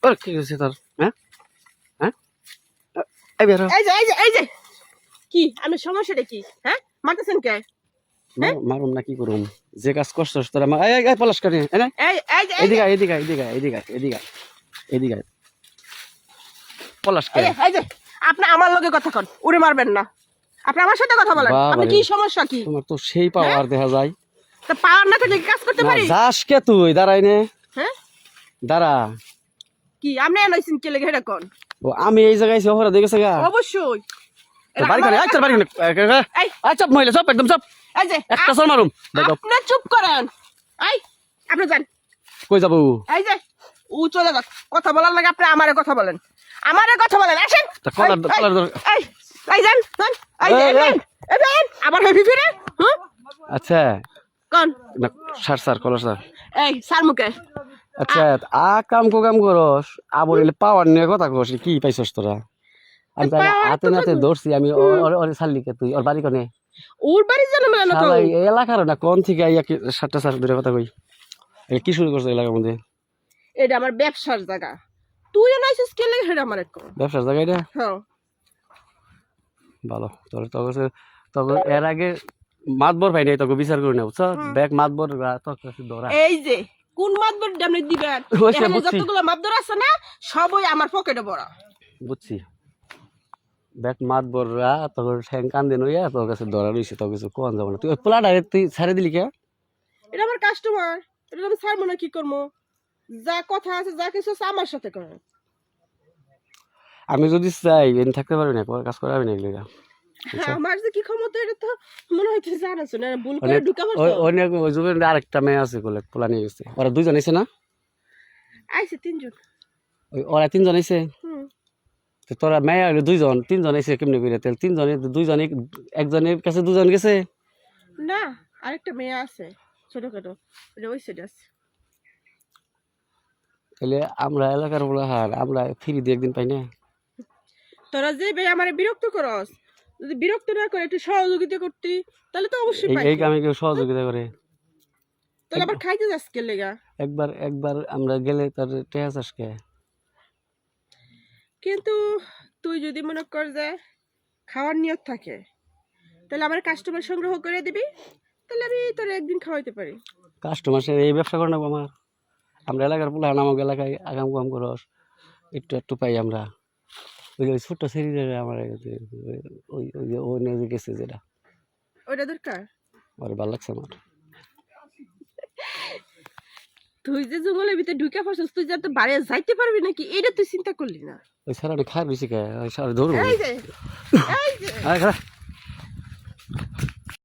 ওর কি হয়েছে তোর? হ্যাঁ হ্যাঁ এই বেরো। এই যে কি আমি সমস্যাটা কি? হ্যাঁ মারতেছেন কে? মারুম না কি করুম? যে কাজ করছস তোরা এই পলাশ করে এনে এদিকে এদিকে এদিকে এদিকে এদিকে এদিকে পলাশ করে। এই যে আপনি আমার লগে কথা কন, উড়ে মারবেন না। আপনি আমার সাথে কথা বলেন। আপনি কি সমস্যা কি? তোমার তো সেই পাওয়ার দেখা যায়। তা পাওয়ার না থাকলে কাজ করতে পারি? যাস কে তুই? দাঁড়াই নে। হ্যাঁ দাঁড়া। কি আপনি এনইছেন কে লেগে এটা কোন? ও আমি এই জায়গায় এসে অপরাধ দেখেছে গা। অবশ্যই। বাড়ি করে আচ্ছা বাড়ি করে আচ্ছা মহিলা সব একদম সব। এই যে একটা সর মারুম। দেখো আপনি চুপ করেন। এই আপনি যান। কই যাবো? এই যে ও চলে যাক। কথা বলার লাগে আপনি আমারে কথা বলেন। আমারে কথা বলেন। আসেন। কলার এই যান যান। এই যান আবার হেভি ফিরে। হ্যাঁ আচ্ছা কোন না স্যার কলার স্যার। এই স্যার মুকে। আচ্ছা কাম করস আবার এলে পাওয়ার নিয়ে কথা কস কি পাইছস তোরা? আমি হাতে নাতে ধরছি আমি ওর শালিকে তুই ওর বাড়ি কোনে? ওর বাড়ি জানো না তো এলাকার না কোন থেকে আইয়া সাতটা সার ধরে কথা কই কি শুরু করছে এলাকার মধ্যে? এটা আমার ব্যবসার জায়গা। তুই নাইছিস কে লাগে হেডা আমারে কো? ব্যবসার জায়গা এটা? হ্যাঁ ভালো তোর এর আগে মাতবর ভাই নাই তোকে বিচার করে নেব ব্যাগ মাতবর তোর কাছে ধরা। এই যে কোন মাতবর আপনি দিবেন? এখানে যতগুলো মাতবর আছে না সবই আমার পকেটে ভরা। বুঝছি ব্যাগ মাতবররা তোর ঠ্যাং কান্দে নইয়া তোর কাছে ধরা রইছে তোর কিছু কোন যাব না। তুই ওই পোলা ডাইরেক্ট তুই ছেড়ে দিলি কে? এটা আমার কাস্টমার। এটা আমি ছাড়বো না কি করবো? যা কথা আছে যা কিছু আছে আমার সাথে করেন। আমি যদি চাই এনে থাকতে পারবি না কাজ করাবি না এগুলো। আমার যে কি ক্ষমতা এটা তো মনে হইতে জানাছ না ভুল করে ঢুকা পড়ছো। অনেক ওই জন্য আরেকটা মেয়ে আছে কোলে পোলা নিয়ে গেছে। ওরা দুইজন আইছে না? আইছে তিনজন। ওরা তিনজন আইছে? তোরা মেয়ে হইলো দুইজন তিনজন আইছে কেমনে করে? তাহলে তিনজনে দুইজনে একজনের কাছে দুজন গেছে না আরেকটা মেয়ে আছে ছোটখাটো এটা ওই সাইডে আছে। তাহলে আমরা এলাকার বলা হার আমরা ফ্রি দিয়ে একদিন পাই না? তোরা যে ভাই আমারে বিরক্ত করস, যদি বিরক্ত না করে একটু সহযোগিতা করতি তাহলে তো অবশ্যই পাই। এই কামে কেউ সহযোগিতা করে? তাহলে আবার খাইতে যাস কে লেগা? একবার আমরা গেলে তার টেহা চাষকে। কিন্তু তুই যদি মনে কর যে খাওয়ার নিয়ত থাকে তাহলে আমার কাস্টমার সংগ্রহ করে দিবি, তাহলে আমি তোর একদিন খাওয়াইতে পারি। কাস্টমার এই ব্যবসা করে নেবো আমার। আমরা এলাকার পোলা আমাকে এলাকায় আগাম কাম করস একটু একটু পাই আমরা। ওই ছোট্ট শরীরে আমার ওই ওই নিয়ে গেছে যেটা ওইটা দরকার। আমার ভালো লাগছে আমার। তুই যে জঙ্গলের ভিতরে ঢুকে পড়ছিস তুই যাতে বাইরে যাইতে পারবি নাকি এটা তুই চিন্তা করলি না? ওই সারা খাই বেশি খায় ধরুন। এই যে